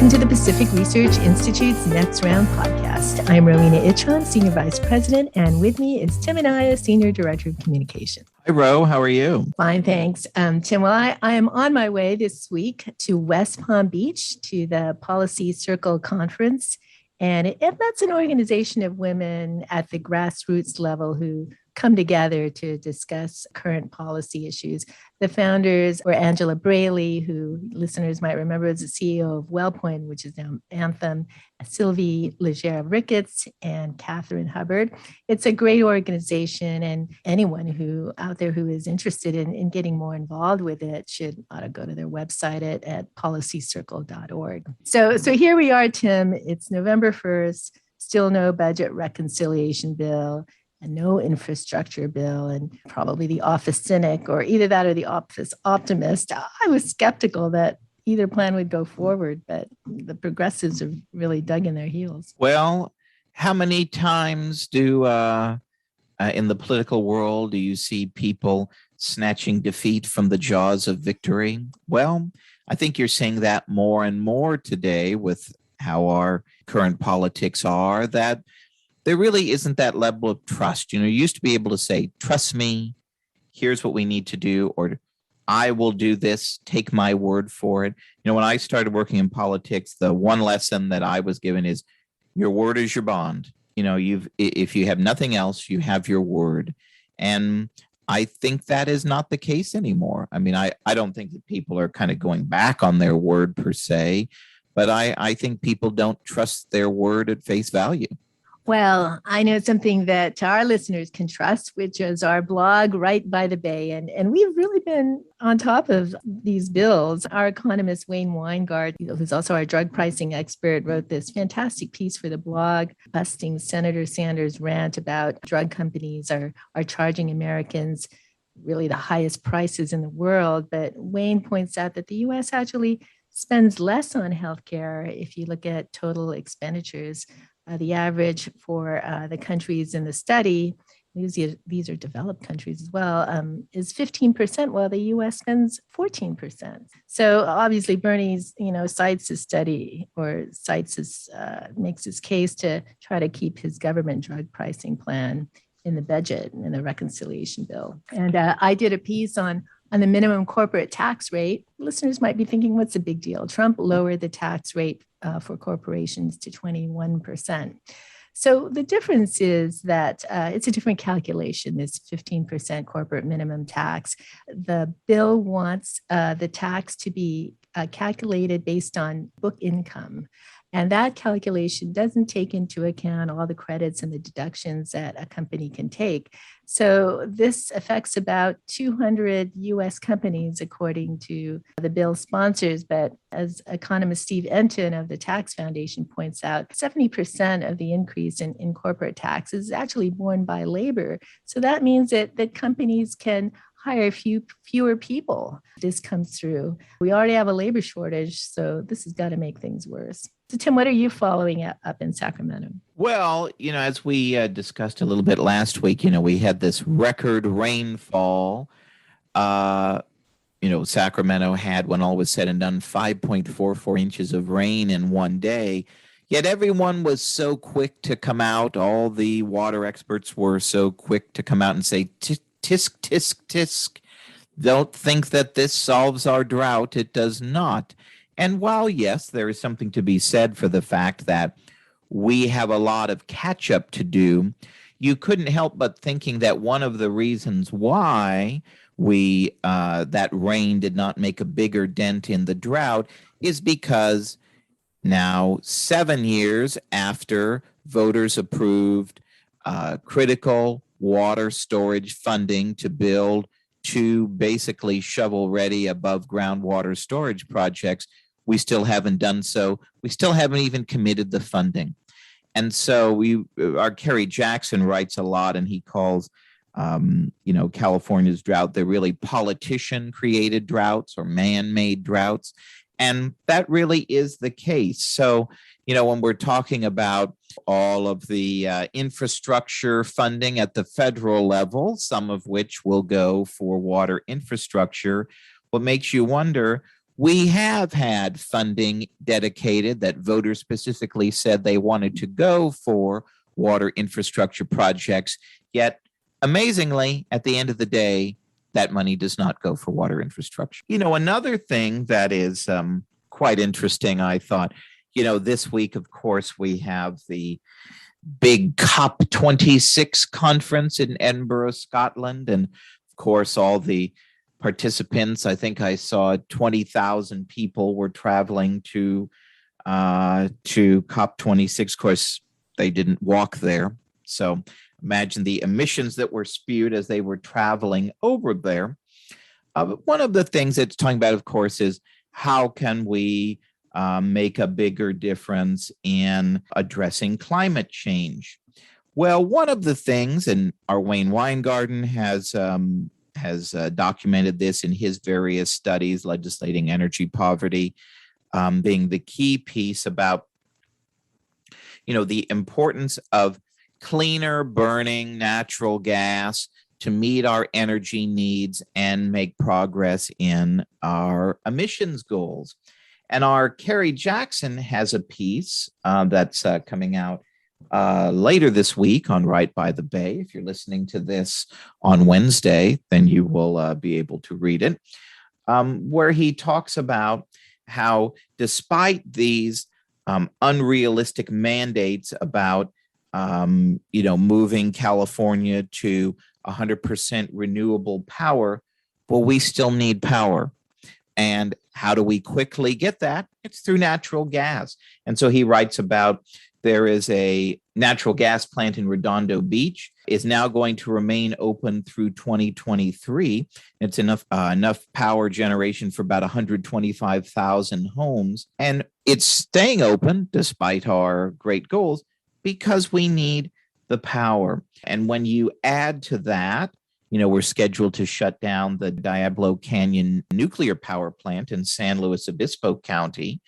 Welcome to the Pacific Research Institute's Next Round podcast. I'm Rowena Itchon, Senior Vice President, and with me is Tim Anaya, Senior Director of Communication. Hi, Ro. How are you? Fine, thanks. Tim, well, I am on my way this week to West Palm Beach to the Policy Circle Conference. And that's an organization of women at the grassroots level who come together to discuss current policy issues. The founders were Angela Braley, who listeners might remember as the CEO of WellPoint, which is now Anthem, Sylvie Legere-Ricketts, and Catherine Hubbard. It's a great organization, and anyone who out there who is interested in getting more involved with it ought to go to their website at policycircle.org. So here we are, Tim. It's November 1st, still no budget reconciliation bill, and no infrastructure bill, and probably the office cynic, or either that or the office optimist. I was skeptical that either plan would go forward, but the progressives have really dug in their heels. Well, how many times in the political world do you see people snatching defeat from the jaws of victory? Well, I think you're seeing that more and more today with how our current politics are, that there really isn't that level of trust. You used to be able to say, trust me, here's what we need to do, or I will do this, take my word for it. When I started working in politics, the one lesson that I was given is your word is your bond. If you have nothing else, you have your word. And I think that is not the case anymore. I don't think that people are kind of going back on their word per se, but I think people don't trust their word at face value. Well, I know something that our listeners can trust, which is our blog, Right by the Bay. And we've really been on top of these bills. Our economist, Wayne Weingart, who's also our drug pricing expert, wrote this fantastic piece for the blog, busting Senator Sanders' rant about drug companies are charging Americans really the highest prices in the world. But Wayne points out that the U.S. actually spends less on healthcare if you look at total expenditures. The average for the countries in the study, these are developed countries as well, is 15%, while the U.S. spends 14%. So obviously Bernie's, cites his study or makes his case to try to keep his government drug pricing plan in the budget and in the reconciliation bill. And I did a piece on the minimum corporate tax rate. Listeners might be thinking, what's the big deal? Trump lowered the tax rate for corporations to 21%. So the difference is that it's a different calculation, this 15% corporate minimum tax. The bill wants the tax to be calculated based on book income. And that calculation doesn't take into account all the credits and the deductions that a company can take. So this affects about 200 U.S. companies, according to the bill sponsors. But as economist Steve Enton of the Tax Foundation points out, 70% of the increase in corporate tax is actually borne by labor. So that means that companies can hire fewer people. This comes through. We already have a labor shortage, so this has got to make things worse. So Tim, what are you following up in Sacramento? Well, as we discussed a little bit last week, we had this record rainfall. Sacramento had, when all was said and done, 5.44 inches of rain in one day. Yet everyone was so quick to come out. All the water experts were so quick to come out and say, tisk, tisk, tisk. Don't think that this solves our drought. It does not. And while, yes, there is something to be said for the fact that we have a lot of catch up to do, you couldn't help but thinking that one of the reasons why that rain did not make a bigger dent in the drought is because now, 7 years after voters approved critical water storage funding to build two basically shovel-ready above-ground water storage projects, we still haven't done so. We still haven't even committed the funding. And so our Kerry Jackson writes a lot, and he calls, California's drought, they're really politician-created droughts or man-made droughts. And that really is the case. So, when we're talking about all of the infrastructure funding at the federal level, some of which will go for water infrastructure, what makes you wonder, We have had funding dedicated that voters specifically said they wanted to go for water infrastructure projects. Yet, amazingly, at the end of the day, that money does not go for water infrastructure. Another thing that is quite interesting, I thought, this week, of course, we have the big COP26 conference in Edinburgh, Scotland. And of course, all the participants, I think I saw 20,000 people were traveling to COP26. Of course, they didn't walk there. So imagine the emissions that were spewed as they were traveling over there. One of the things it's talking about, of course, is how can we make a bigger difference in addressing climate change? Well, one of the things, and our Wayne Weingarten has documented this in his various studies, legislating energy poverty being the key piece about, the importance of cleaner burning natural gas to meet our energy needs and make progress in our emissions goals. And our Carrie Jackson has a piece that's coming out later this week on Right by the Bay. If you're listening to this on Wednesday, then you will be able to read it, where he talks about how despite these unrealistic mandates about moving California to 100% renewable power, well, we still need power. And how do we quickly get that? It's through natural gas. And so he writes about there is a natural gas plant in Redondo Beach is now going to remain open through 2023. It's enough power generation for about 125,000 homes. And it's staying open despite our great goals because we need the power. And when you add to that, we're scheduled to shut down the Diablo Canyon nuclear power plant in San Luis Obispo County.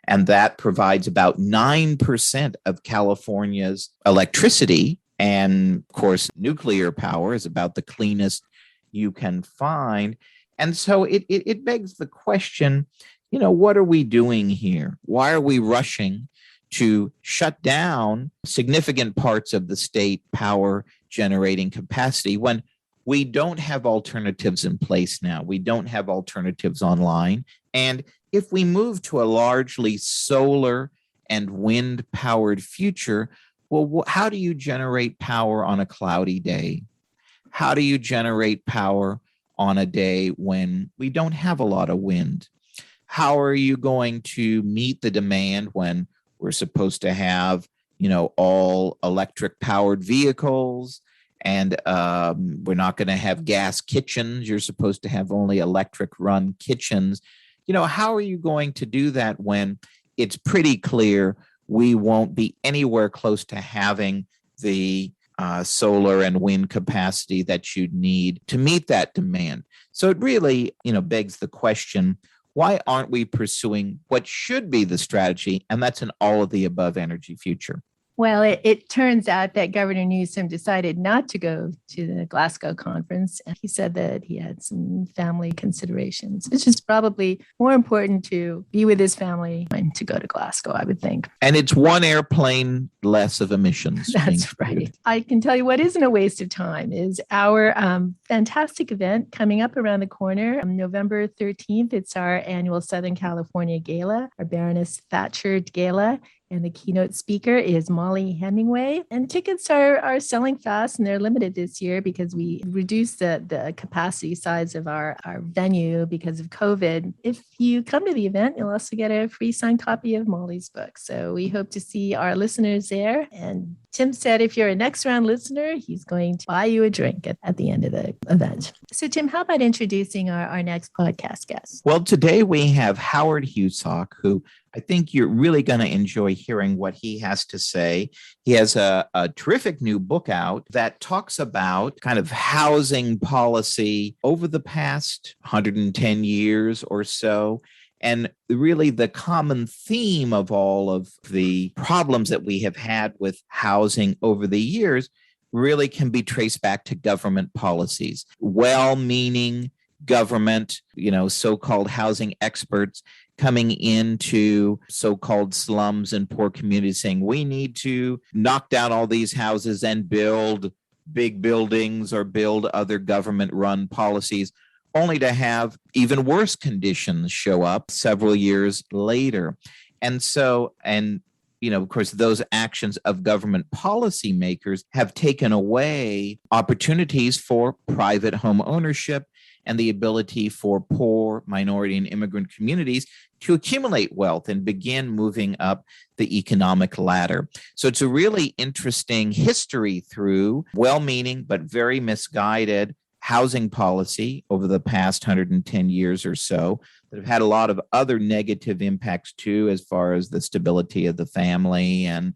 And that provides about 9% of California's electricity. And of course, nuclear power is about the cleanest you can find. And so it begs the question, what are we doing here? Why are we rushing to shut down significant parts of the state power generating capacity when we don't have alternatives in place now? We don't have alternatives online. And if we move to a largely solar and wind powered future, well, how do you generate power on a cloudy day? How do you generate power on a day when we don't have a lot of wind? How are you going to meet the demand when we're supposed to have, all electric powered vehicles? And we're not going to have gas kitchens. You're supposed to have only electric run kitchens. How are you going to do that when it's pretty clear we won't be anywhere close to having the solar and wind capacity that you'd need to meet that demand? So it really, begs the question, why aren't we pursuing what should be the strategy? And that's an all of the above energy future. Well, it turns out that Governor Newsom decided not to go to the Glasgow conference. And he said that he had some family considerations. It's just probably more important to be with his family than to go to Glasgow, I would think. And it's one airplane less of emissions. That's right. I can tell you what isn't a waste of time is our fantastic event coming up around the corner on November 13th. It's our annual Southern California Gala, our Baroness Thatcher Gala. And the keynote speaker is Molly Hemingway. And tickets are selling fast, and they're limited this year because we reduced the capacity size of our venue because of COVID. If you come to the event, you'll also get a free signed copy of Molly's book. So we hope to see our listeners there. And Tim said if you're a next round listener, he's going to buy you a drink at the end of the event. So Tim, how about introducing our next podcast guest? Well, today we have Howard Husock, who I think you're really going to enjoy hearing what he has to say. He has a terrific new book out that talks about kind of housing policy over the past 110 years or so. And really the common theme of all of the problems that we have had with housing over the years really can be traced back to government policies, well-meaning government, so-called housing experts coming into so-called slums and poor communities saying, we need to knock down all these houses and build big buildings or build other government-run policies, only to have even worse conditions show up several years later. And so, of course, those actions of government policymakers have taken away opportunities for private home ownership and the ability for poor, minority, and immigrant communities to accumulate wealth and begin moving up the economic ladder. So it's a really interesting history through well-meaning but very misguided housing policy over the past 110 years or so that have had a lot of other negative impacts too, as far as the stability of the family and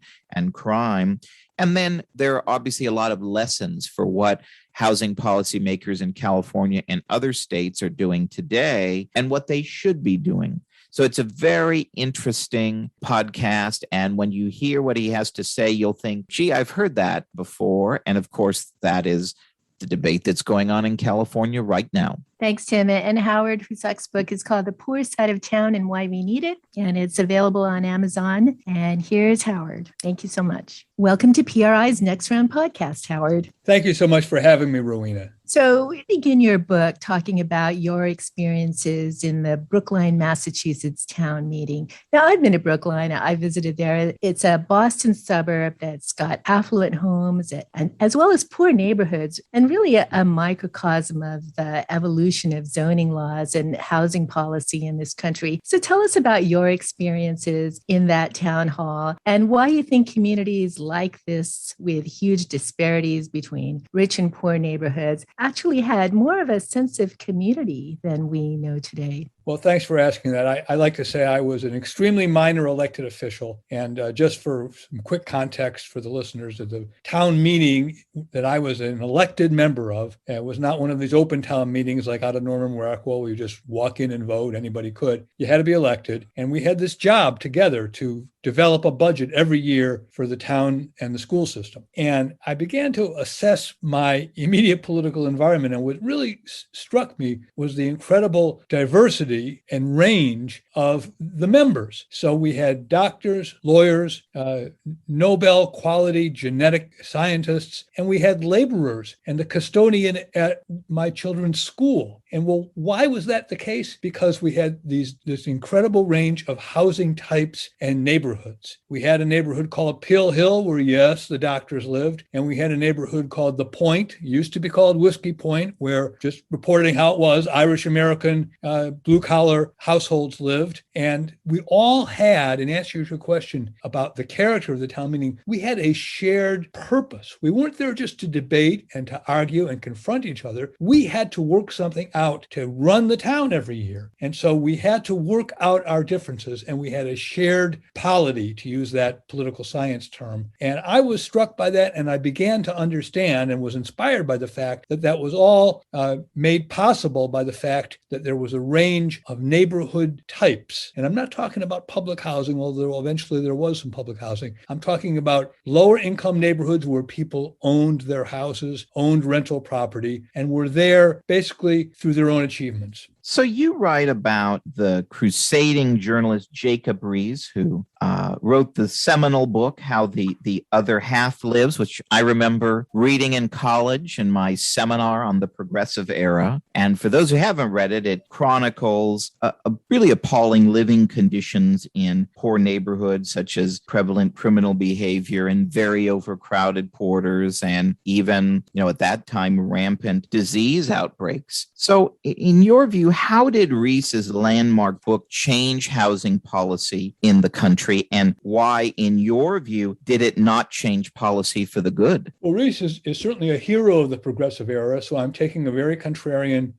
crime. And then there are obviously a lot of lessons for what housing policymakers in California and other states are doing today and what they should be doing. So it's a very interesting podcast. And when you hear what he has to say, you'll think, gee, I've heard that before. And of course, that is the debate that's going on in California right now. Thanks, Tim. And Howard Husock's book is called The Poor Side of Town and Why We Need It, and it's available on Amazon. And here's Howard. Thank you so much. Welcome to PRI's Next Round podcast, Howard. Thank you so much for having me, Rowena. So we begin your book talking about your experiences in the Brookline, Massachusetts town meeting. Now, I've been to Brookline. I visited there. It's a Boston suburb that's got affluent homes and as well as poor neighborhoods, and really a microcosm of the evolution of zoning laws and housing policy in this country. So tell us about your experiences in that town hall and why you think communities like this, with huge disparities between rich and poor neighborhoods, actually had more of a sense of community than we know today. Well, thanks for asking that. I like to say I was an extremely minor elected official. And just for some quick context for the listeners, of the town meeting that I was an elected member of, it was not one of these open town meetings like out of Norman Rockwell, where you just walk in and vote, anybody could. You had to be elected. And we had this job together to develop a budget every year for the town and the school system. And I began to assess my immediate political environment. And what really struck me was the incredible diversity and range of the members. So we had doctors, lawyers, Nobel quality genetic scientists, and we had laborers and the custodian at my children's school. And well, why was that the case? Because we had this incredible range of housing types and neighborhoods. We had a neighborhood called Pill Hill, where, yes, the doctors lived. And we had a neighborhood called The Point, used to be called Whiskey Point, where, just reporting how it was, Irish American blue-collar households lived. And we all had, in answer to your question about the character of the town meeting, we had a shared purpose. We weren't there just to debate and to argue and confront each other. We had to work something out to run the town every year. And so we had to work out our differences, and we had a shared polity, to use that political science term. And I was struck by that, and I began to understand and was inspired by the fact that that was all made possible by the fact that there was a range of neighborhood types. And I'm not talking about public housing, although eventually there was some public housing. I'm talking about lower income neighborhoods where people owned their houses, owned rental property, and were there basically through their own achievements. So you write about the crusading journalist Jacob Riis, who wrote the seminal book, How the Other Half Lives, which I remember reading in college in my seminar on the progressive era. And for those who haven't read it, it chronicles a really appalling living conditions in poor neighborhoods, such as prevalent criminal behavior and very overcrowded quarters, and even, at that time, rampant disease outbreaks. So in your view, how did Riis's landmark book change housing policy in the country, and why, in your view, did it not change policy for the good? Well, Riis is certainly a hero of the progressive era, so I'm taking a very contrarian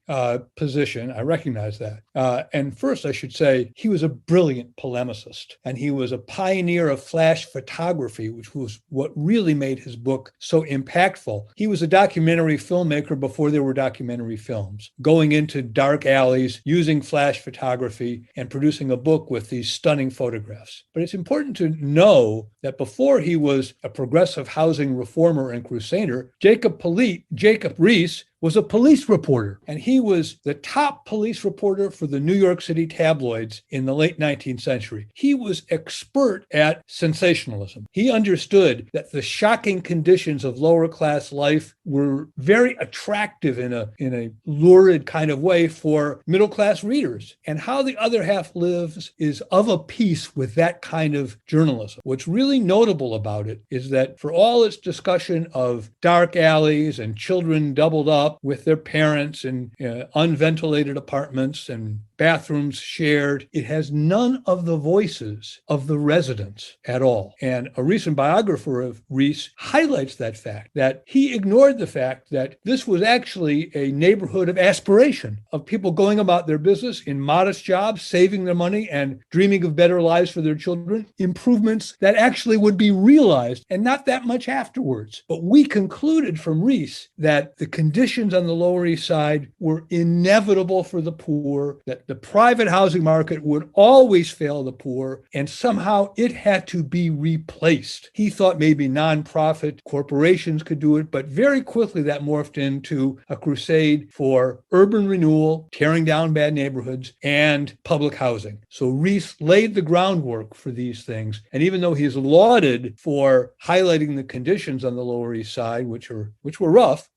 position. I recognize that. And first, I should say, he was a brilliant polemicist, and he was a pioneer of flash photography, which was what really made his book so impactful. He was a documentary filmmaker before there were documentary films, going into dark alleys, using flash photography, and producing a book with these stunning photographs. But it's important to know that before he was a progressive housing reformer and crusader, Jacob Riis was a police reporter, and he was the top police reporter for the New York City tabloids in the late 19th century. He was expert at sensationalism. He understood that the shocking conditions of lower class life were very attractive in a lurid kind of way for middle class readers. And how the other half lives is of a piece with that kind of journalism. What's really notable about it is that for all its discussion of dark alleys and children doubled up with their parents in unventilated apartments and bathrooms shared, it has none of the voices of the residents at all. And a recent biographer of Reese highlights that fact, that he ignored the fact that this was actually a neighborhood of aspiration, of people going about their business in modest jobs, saving their money and dreaming of better lives for their children, improvements that actually would be realized and not that much afterwards. But we concluded from Reese that the conditions on the Lower East Side were inevitable for the poor, that the private housing market would always fail the poor, and somehow it had to be replaced. He thought maybe nonprofit corporations could do it, but very quickly that morphed into a crusade for urban renewal, tearing down bad neighborhoods, and public housing. So Reese laid the groundwork for these things. And even though he's lauded for highlighting the conditions on the Lower East Side, which were rough,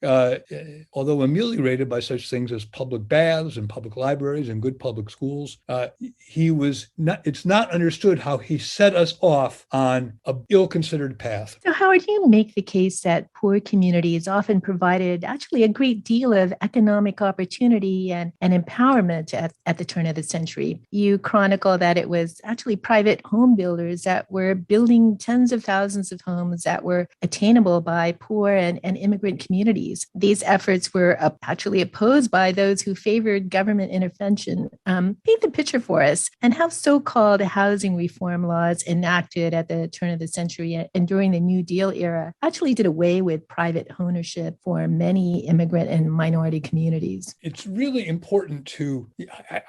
although ameliorated by such things as public baths and public libraries and good public schools, it's not understood how he set us off on a ill-considered path. So Howard, you make the case that poor communities often provided actually a great deal of economic opportunity and empowerment at the turn of the century. You chronicle that it was actually private home builders that were building tens of thousands of homes that were attainable by poor and immigrant communities. These efforts were actually opposed by those who favored government intervention. Paint the picture for us and how so-called housing reform laws enacted at the turn of the century and during the New Deal era actually did away with private ownership for many immigrant and minority communities. It's really important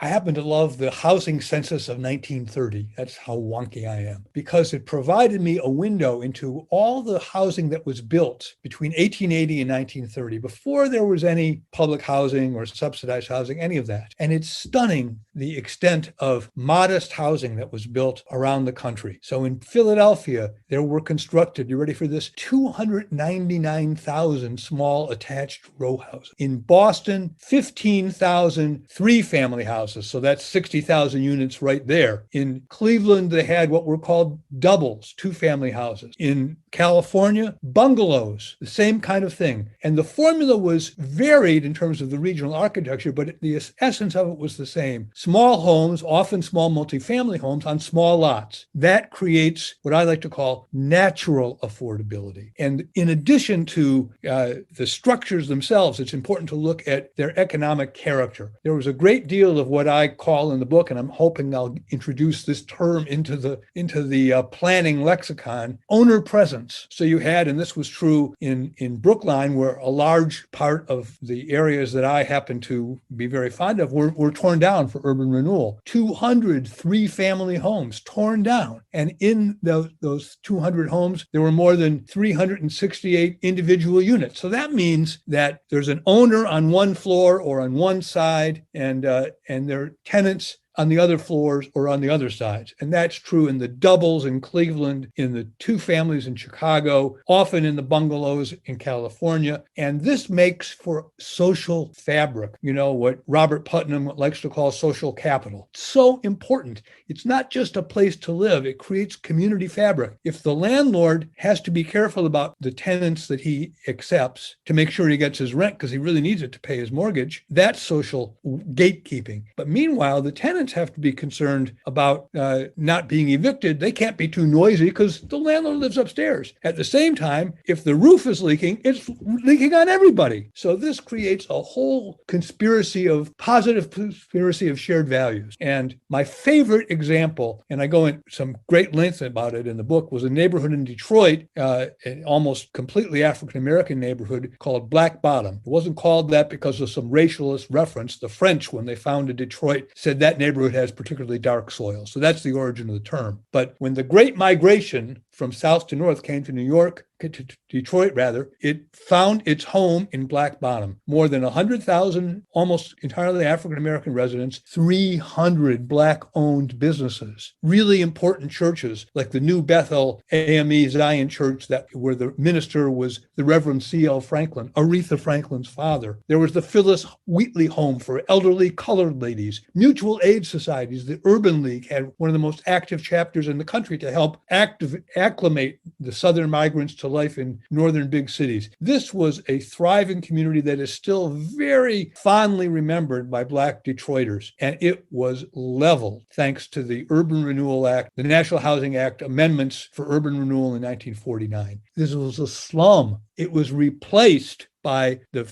I happen to love the housing census of 1930. That's how wonky I am, because it provided me a window into all the housing that was built between 1880 and 1930, before there was any public housing or subsidized housing, any of that. And it's stunning the extent of modest housing that was built around the country. So in Philadelphia, there were constructed, you ready for this, 299,000 small attached row houses. In Boston, 15,000 three-family houses. So that's 60,000 units right there. In Cleveland, they had what were called doubles, two-family houses. In California, bungalows, the same kind of thing. And the formula was varied in terms of the regional architecture, but the essence of it was the same. Small homes, often small multifamily homes on small lots. That creates what I like to call natural affordability. And in addition to the structures themselves, it's important to look at their economic character. There was a great deal of what I call in the book, and I'm hoping I'll introduce this term into the planning lexicon, owner presence. So you had, and this was true in Brookline, where a large part of the areas that I happen to be very fond of were torn down for urban renewal. 200 three-family homes torn down. And in those 200 homes, there were more than 368 individual units. So that means that there's an owner on one floor or on one side, and there are tenants on the other floors or on the other sides. And that's true in the doubles in Cleveland, in the two families in Chicago, often in the bungalows in California. And this makes for social fabric, what Robert Putnam likes to call social capital. It's so important. It's not just a place to live. It creates community fabric. If the landlord has to be careful about the tenants that he accepts to make sure he gets his rent because he really needs it to pay his mortgage, that's social gatekeeping. But meanwhile, the tenants have to be concerned about not being evicted. They can't be too noisy because the landlord lives upstairs. At the same time, if the roof is leaking, it's leaking on everybody. So this creates a whole positive conspiracy of shared values. And my favorite example, and I go into some great length about it in the book, was a neighborhood in Detroit, an almost completely African-American neighborhood called Black Bottom. It wasn't called that because of some racialist reference. The French, when they founded Detroit, said that neighborhood has particularly dark soil. So that's the origin of the term. But when the Great Migration from south to north came to New York, to Detroit rather, it found its home in Black Bottom. More than 100,000, almost entirely African-American residents, 300 Black-owned businesses, really important churches like the New Bethel AME Zion Church, where the minister was the Reverend C.L. Franklin, Aretha Franklin's father. There was the Phyllis Wheatley Home for elderly colored ladies, mutual aid societies. The Urban League had one of the most active chapters in the country to help acclimate the Southern migrants to life in northern big cities. This was a thriving community that is still very fondly remembered by Black Detroiters, and it was leveled thanks to the Urban Renewal Act, the National Housing Act amendments for urban renewal in 1949. This was a slum. It was replaced by the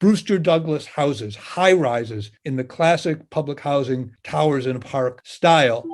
Brewster Douglas houses, high rises in the classic public housing towers in a park style.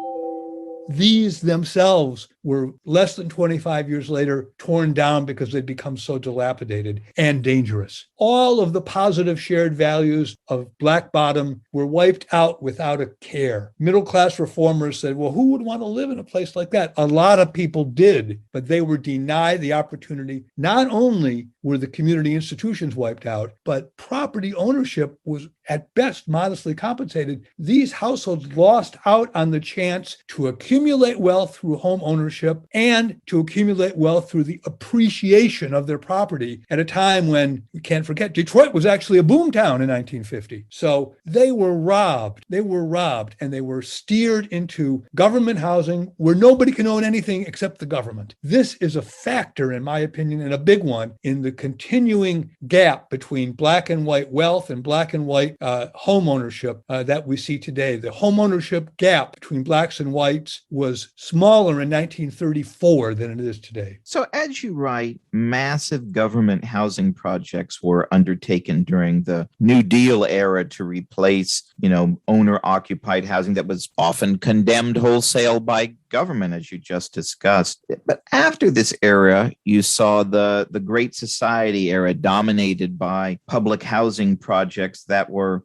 These themselves were less than 25 years later torn down because they'd become so dilapidated and dangerous. All of the positive shared values of Black Bottom were wiped out without a care. Middle-class reformers said, well, who would want to live in a place like that? A lot of people did, but they were denied the opportunity. Not only were the community institutions wiped out, but property ownership was at best modestly compensated. These households lost out on the chance to accumulate wealth through home ownership and to accumulate wealth through the appreciation of their property at a time when, we can't forget, Detroit was actually a boom town in 1950. So they were robbed, and they were steered into government housing where nobody can own anything except the government. This is a factor, in my opinion, and a big one in the continuing gap between Black and white wealth and Black and white home ownership that we see today. The home ownership gap between Blacks and whites was smaller in 1934 than it is today. So as you write, massive government housing projects were undertaken during the New Deal era to replace, owner-occupied housing that was often condemned wholesale by government, as you just discussed. But after this era, you saw the Great Society era dominated by public housing projects that were,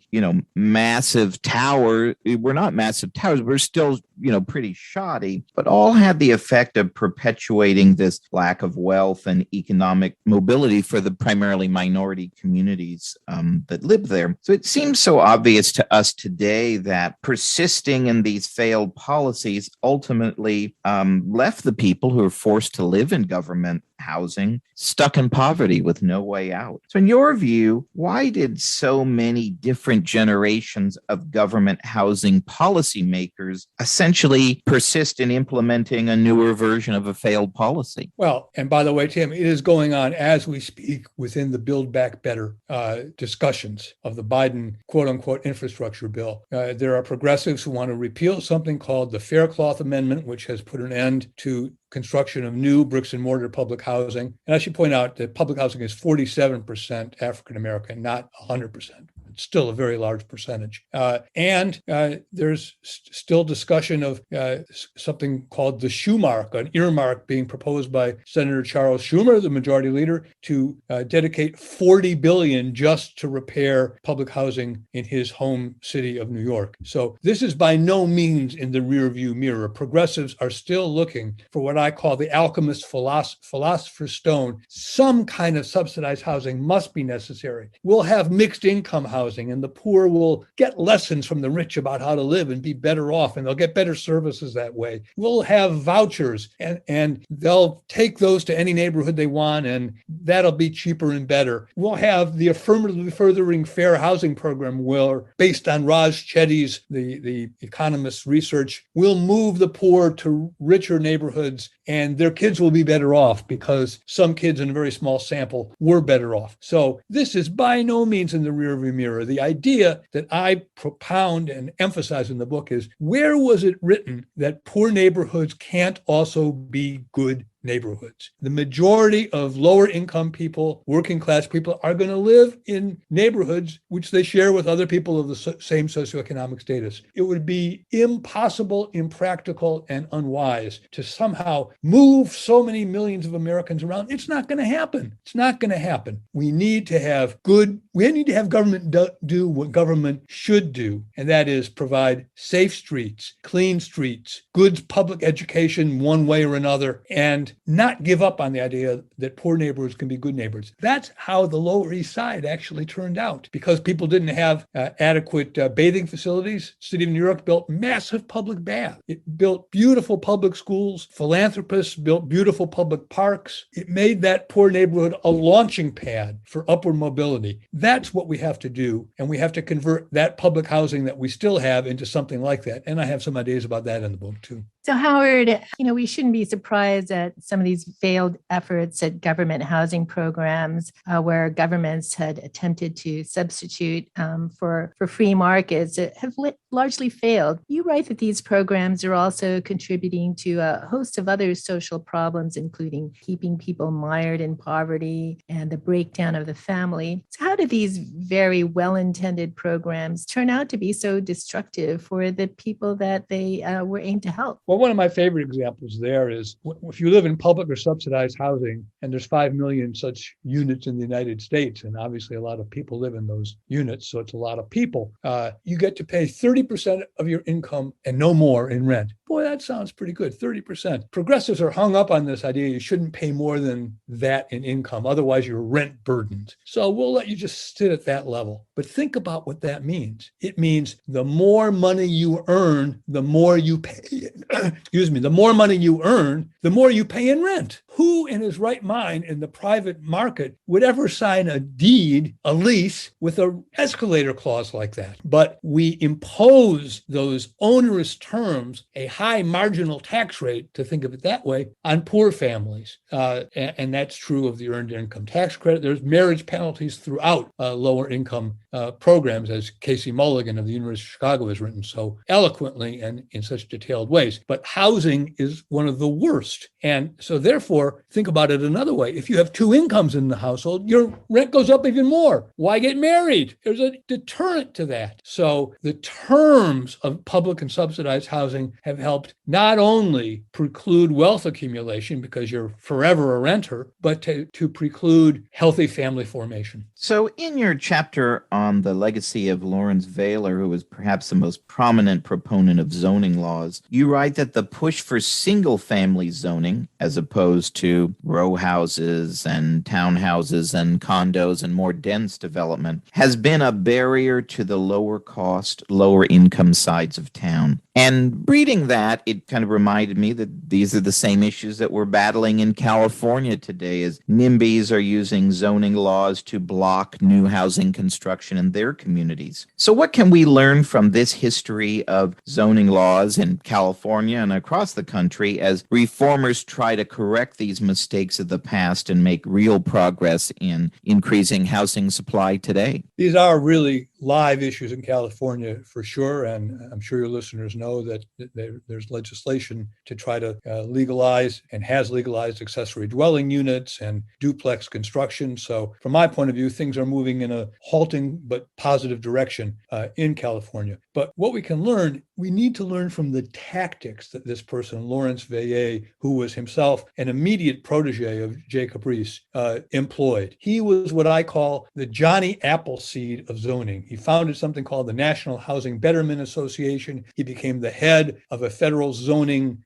massive towers. We're not massive towers. We're still, pretty shoddy, but all had the effect of perpetuating this lack of wealth and economic mobility for the primarily minority communities that live there. So it seems so obvious to us today that persisting in these failed policies ultimately left the people who were forced to live in government housing stuck in poverty with no way out. So in your view, why did so many different generations of government housing policymakers essentially persist in implementing a newer version of a failed policy? Well, and by the way, Tim, it is going on as we speak within the Build Back Better discussions of the Biden quote-unquote infrastructure bill. There are progressives who want to repeal something called the Faircloth Amendment, which has put an end to construction of new bricks and mortar public housing. And I should point out that public housing is 47% African American, not 100%. It's still a very large percentage. And there's still discussion of something called the shoe mark, an earmark being proposed by Senator Charles Schumer, the majority leader, to dedicate $40 billion just to repair public housing in his home city of New York. So this is by no means in the rearview mirror. Progressives are still looking for what I call the alchemist philosopher's stone. Some kind of subsidized housing must be necessary. We'll have mixed income housing, and the poor will get lessons from the rich about how to live and be better off, and they'll get better services that way. We'll have vouchers, and they'll take those to any neighborhood they want, and that'll be cheaper and better. We'll have the affirmatively furthering fair housing program, where, based on Raj Chetty's, the economist's research, we'll move the poor to richer neighborhoods, and their kids will be better off because some kids in a very small sample were better off. So this is by no means in the rearview mirror. The idea that I propound and emphasize in the book is, where was it written that poor neighborhoods can't also be good neighborhoods. The majority of lower income people, working class people, are going to live in neighborhoods which they share with other people of the same socioeconomic status. It would be impossible, impractical, and unwise to somehow move so many millions of Americans around. It's not going to happen. It's not going to happen. We need to have government do what government should do, and that is provide safe streets, clean streets, good public education one way or another, and not give up on the idea that poor neighborhoods can be good neighborhoods. That's how the Lower East Side actually turned out, because people didn't have adequate bathing facilities. The city of New York built massive public baths. It built beautiful public schools. Philanthropists built beautiful public parks. It made that poor neighborhood a launching pad for upward mobility. That's what we have to do, and we have to convert that public housing that we still have into something like that. And I have some ideas about that in the book too. So Howard, we shouldn't be surprised at some of these failed efforts at government housing programs where governments had attempted to substitute for free markets that have largely failed. You write that these programs are also contributing to a host of other social problems, including keeping people mired in poverty and the breakdown of the family. So how do these very well-intended programs turn out to be so destructive for the people that they were aimed to help? Well, one of my favorite examples there is if you live in public or subsidized housing, and there's 5 million such units in the United States, and obviously a lot of people live in those units, so it's a lot of people, you get to pay 30% of your income and no more in rent. Boy, that sounds pretty good, 30%. Progressives are hung up on this idea you shouldn't pay more than that in income, otherwise you're rent burdened. So we'll let you just sit at that level. But think about what that means. It means the more money you earn, the more you pay. The more money you earn, the more you pay in rent. Who in his right mind in the private market would ever sign a deed, a lease, with an escalator clause like that? But we impose those onerous terms, a high marginal tax rate, to think of it that way, on poor families. And that's true of the earned income tax credit. There's marriage penalties throughout lower income programs, as Casey Mulligan of the University of Chicago has written so eloquently and in such detailed ways. But housing is one of the worst. And so therefore, think about it another way. If you have 2 incomes in the household, your rent goes up even more. Why get married? There's a deterrent to that. So the terms of public and subsidized housing have helped not only preclude wealth accumulation because you're forever a renter, but to preclude healthy family formation. So in your chapter on the legacy of Lawrence Vaylor, who was perhaps the most prominent proponent of zoning laws, you write that the push for single-family zoning, as opposed to row houses and townhouses and condos and more dense development, has been a barrier to the lower cost, lower income sides of town. And reading that, it kind of reminded me that these are the same issues that we're battling in California today, as NIMBYs are using zoning laws to block new housing construction in their communities. So what can we learn from this history of zoning laws in California and across the country as reformers try to correct these mistakes of the past and make real progress in increasing housing supply today? These are really live issues in California for sure, and I'm sure your listeners know that there's legislation to try to legalize and has legalized accessory dwelling units and duplex construction. So from my point of view, things are moving in a halting but positive direction in California. But what we can learn, we need to learn from the tactics that this person, Lawrence Vaylor, who was himself an immediate protege of Jacob Riis, employed. He was what I call the Johnny Appleseed of zoning. He founded something called the National Housing Betterment Association. He became the head of a federal zoning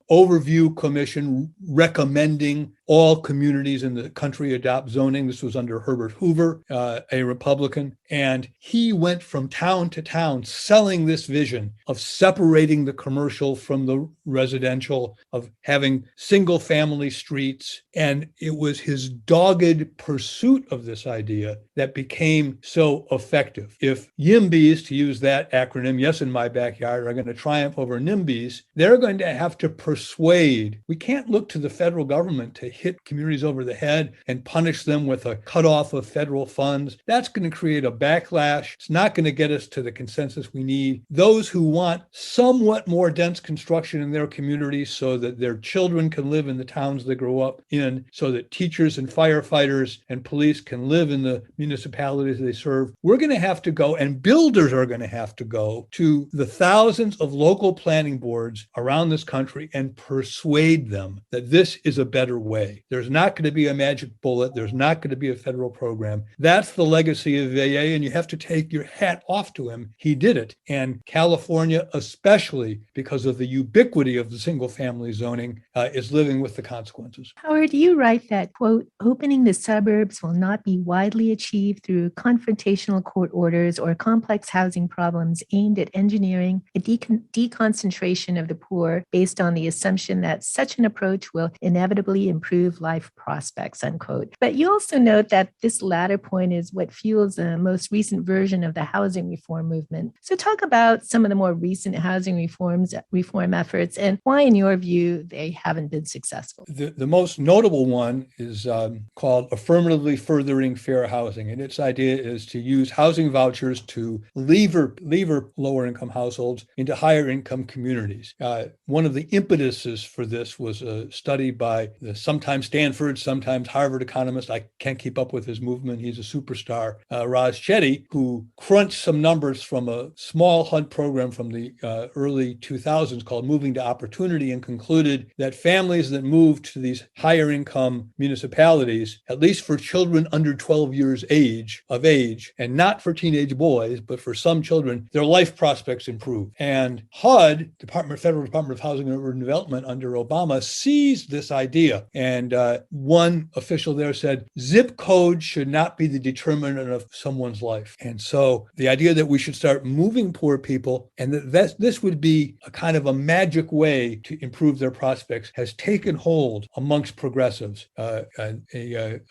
overview commission recommending all communities in the country adopt zoning. This was under Herbert Hoover, a Republican. And he went from town to town selling this vision of separating the commercial from the residential, of having single family streets. And it was his dogged pursuit of this idea that became so effective. If YIMBYs, to use that acronym, yes, in my backyard, are going to triumph over NIMBYs, they're going to have to pursue persuade. We can't look to the federal government to hit communities over the head and punish them with a cutoff of federal funds. That's going to create a backlash. It's not going to get us to the consensus we need. Those who want somewhat more dense construction in their communities so that their children can live in the towns they grow up in, so that teachers and firefighters and police can live in the municipalities they serve, we're going to have to go, and builders are going to have to go to the thousands of local planning boards around this country and persuade them that this is a better way. There's not going to be a magic bullet. There's not going to be a federal program. That's the legacy of VA, and you have to take your hat off to him. He did it. And California, especially because of the ubiquity of the single family zoning, is living with the consequences. Howard, you write that, quote, opening the suburbs will not be widely achieved through confrontational court orders or complex housing problems aimed at engineering a deconcentration of the poor based on the assumption that such an approach will inevitably improve life prospects, unquote. But you also note that this latter point is what fuels the most recent version of the housing reform movement. So talk about some of the more recent housing reform efforts and why, in your view, they haven't been successful. The most notable one is called Affirmatively Furthering Fair Housing. And its idea is to use housing vouchers to lever lower income households into higher income communities. One of the impetuses for this was a study by the sometimes Stanford, sometimes Harvard economist. I can't keep up with his movement. He's a superstar. Raj Chetty, who crunched some numbers from a small HUD program from the early 2000s called Moving to Opportunity, and concluded that families that moved to these higher income municipalities, at least for children under 12 years of age, and not for teenage boys, but for some children, their life prospects improved. And HUD, Federal Department of Housing and Urban Development under Obama, seized this idea. And one official there said, zip code should not be the determinant of someone's life. And so the idea that we should start moving poor people and that this would be a kind of a magic way to improve their prospects has taken hold amongst progressives. A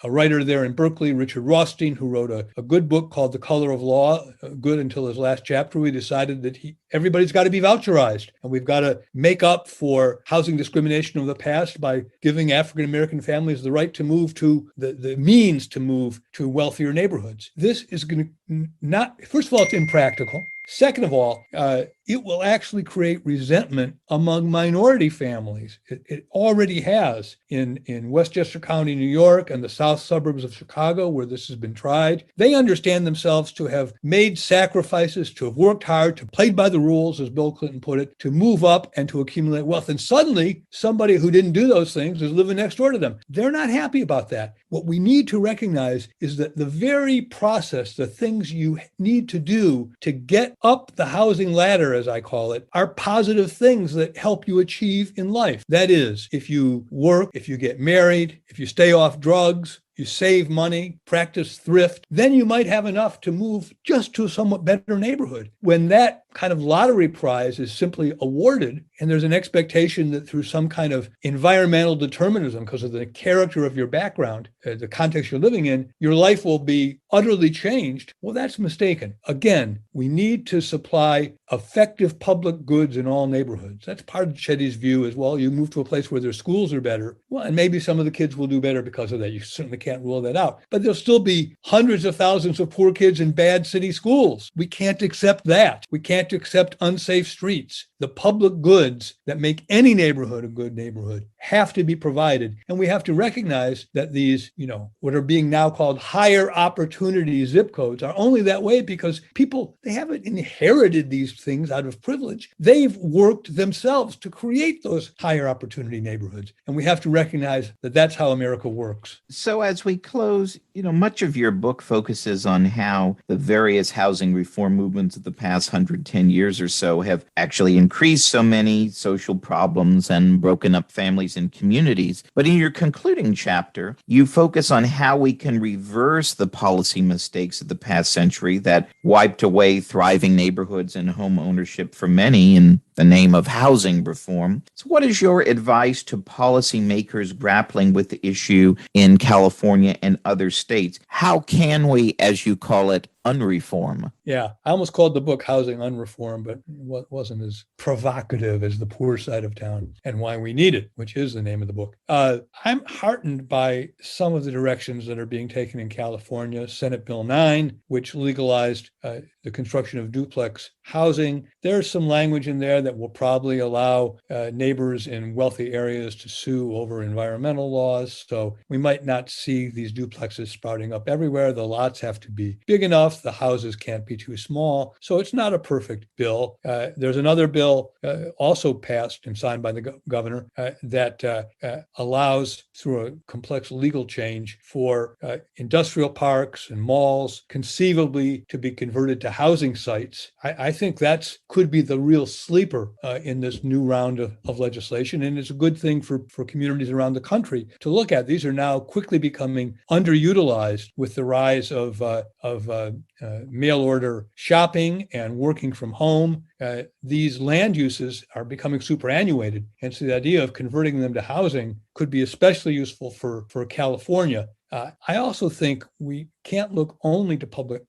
writer there in Berkeley, Richard Rothstein, who wrote a good book called The Color of Law, good until his last chapter, we decided that everybody's got to be voucherized, and we've got to make up for housing discrimination of the past by giving African-American families the right to move to the means to move to wealthier neighborhoods. This is going to not, first of all, it's impractical. Second of all, it will actually create resentment among minority families. It already has in Westchester County, New York, and the south suburbs of Chicago, where this has been tried. They understand themselves to have made sacrifices, to have worked hard, to play by the rules, as Bill Clinton put it, to move up and to accumulate wealth. And suddenly, somebody who didn't do those things is living next door to them. They're not happy about that. What we need to recognize is that the very process, the things you need to do to get up the housing ladder, as I call it, are positive things that help you achieve in life. That is, if you work, if you get married, if you stay off drugs, you save money, practice thrift, then you might have enough to move just to a somewhat better neighborhood. When that kind of lottery prize is simply awarded, and there's an expectation that through some kind of environmental determinism, because of the character of your background, the context you're living in, your life will be utterly changed, well, that's mistaken. Again, we need to supply effective public goods in all neighborhoods. That's part of Chetty's view as well. You move to a place where their schools are better, well, and maybe some of the kids will do better because of that. You certainly can't rule that out. But there'll still be hundreds of thousands of poor kids in bad city schools. We can't accept that. We can't accept unsafe streets. The public goods that make any neighborhood a good neighborhood have to be provided. And we have to recognize that these, what are being now called higher opportunity zip codes are only that way because people, they haven't inherited these things out of privilege. They've worked themselves to create those higher opportunity neighborhoods. And we have to recognize that that's how America works. So as we close, much of your book focuses on how the various housing reform movements of the past 110 years or so have actually increased so many social problems and broken up families and communities. But in your concluding chapter, you focus on how we can reverse the policy mistakes of the past century that wiped away thriving neighborhoods and home ownership for many, and the name of housing reform. So what is your advice to policymakers grappling with the issue in California and other states? How can we, as you call it, unreform? Yeah, I almost called the book Housing Unreformed, but it wasn't as provocative as The Poor Side of Town and Why We Need It, which is the name of the book. I'm heartened by some of the directions that are being taken in California. Senate Bill 9, which legalized the construction of duplex housing. There's some language in there that will probably allow neighbors in wealthy areas to sue over environmental laws. So we might not see these duplexes sprouting up everywhere. The lots have to be big enough. The houses can't be too small. So it's not a perfect bill. There's another bill also passed and signed by the governor that allows, through a complex legal change, for industrial parks and malls conceivably to be converted to housing sites. I think that could be the real sleeper in this new round of legislation. And it's a good thing for communities around the country to look at. These are now quickly becoming underutilized with the rise of mail order shopping and working from home. These land uses are becoming superannuated. And so the idea of converting them to housing could be especially useful for California. I also think we can't look only to public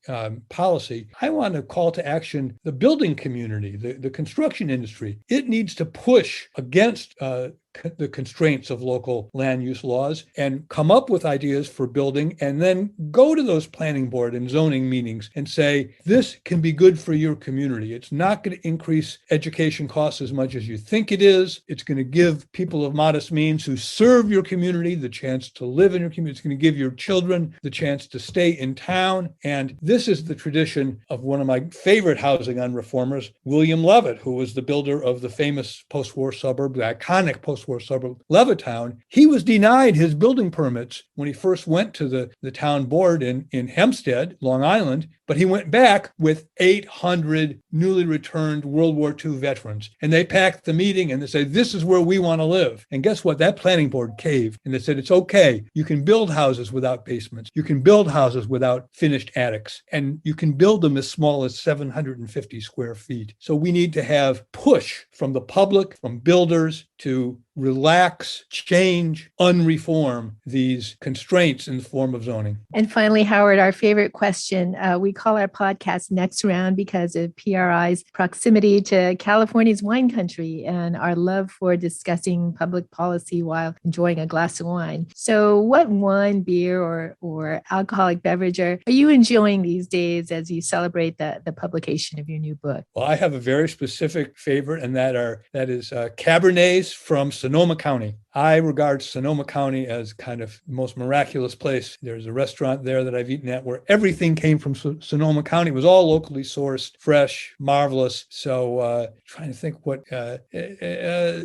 policy. I want to call to action the building community, the construction industry. It needs to push against the constraints of local land use laws and come up with ideas for building, and then go to those planning board and zoning meetings and say, this can be good for your community. It's not going to increase education costs as much as you think it is. It's going to give people of modest means who serve your community the chance to live in your community. It's going to give your children the chance to stay in town. And this is the tradition of one of my favorite housing unreformers, William Levitt, who was the builder of the famous post-war suburb, the iconic post-war suburb, Levittown. He was denied his building permits when he first went to the town board in Hempstead, Long Island, but he went back with 800 newly returned World War II veterans. And they packed the meeting and they said, this is where we want to live. And guess what? That planning board caved. And they said, it's okay. You can build houses without basements. You can build houses without finished attics. And you can build them as small as 750 square feet. So we need to have push from the public, from builders, to relax, change, unreform these constraints in the form of zoning. And finally, Howard, our favorite question. We call our podcast Next Round because of PRI's proximity to California's wine country and our love for discussing public policy while enjoying a glass of wine. So what wine, beer, or alcoholic beverage are you enjoying these days as you celebrate the publication of your new book? Well, I have a very specific favorite, and that is Cabernets from Sonoma County. I regard Sonoma County as kind of the most miraculous place. There's a restaurant there that I've eaten at where everything came from Sonoma County. It was all locally sourced, fresh, marvelous. So trying to think what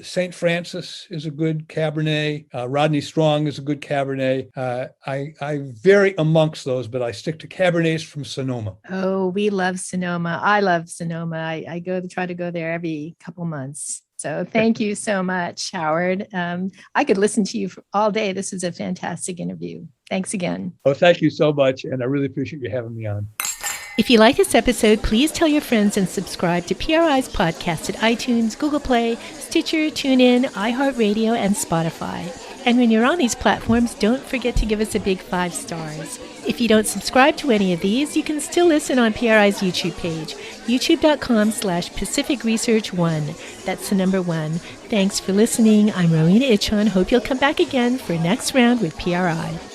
St. Francis is a good Cabernet. Rodney Strong is a good Cabernet. I vary amongst those, but I stick to Cabernets from Sonoma. Oh, we love Sonoma. I love Sonoma. I try to go there every couple months. So thank you so much, Howard. I could listen to you all day. This is a fantastic interview. Thanks again. Oh, thank you so much. And I really appreciate you having me on. If you like this episode, please tell your friends and subscribe to PRI's podcast at iTunes, Google Play, Stitcher, TuneIn, iHeartRadio, and Spotify. And when you're on these platforms, don't forget to give us a big 5 stars. If you don't subscribe to any of these, you can still listen on PRI's YouTube page, youtube.com/Pacific Research 1. That's the number 1. Thanks for listening. I'm Rowena Itchon. Hope you'll come back again for Next Round with PRI.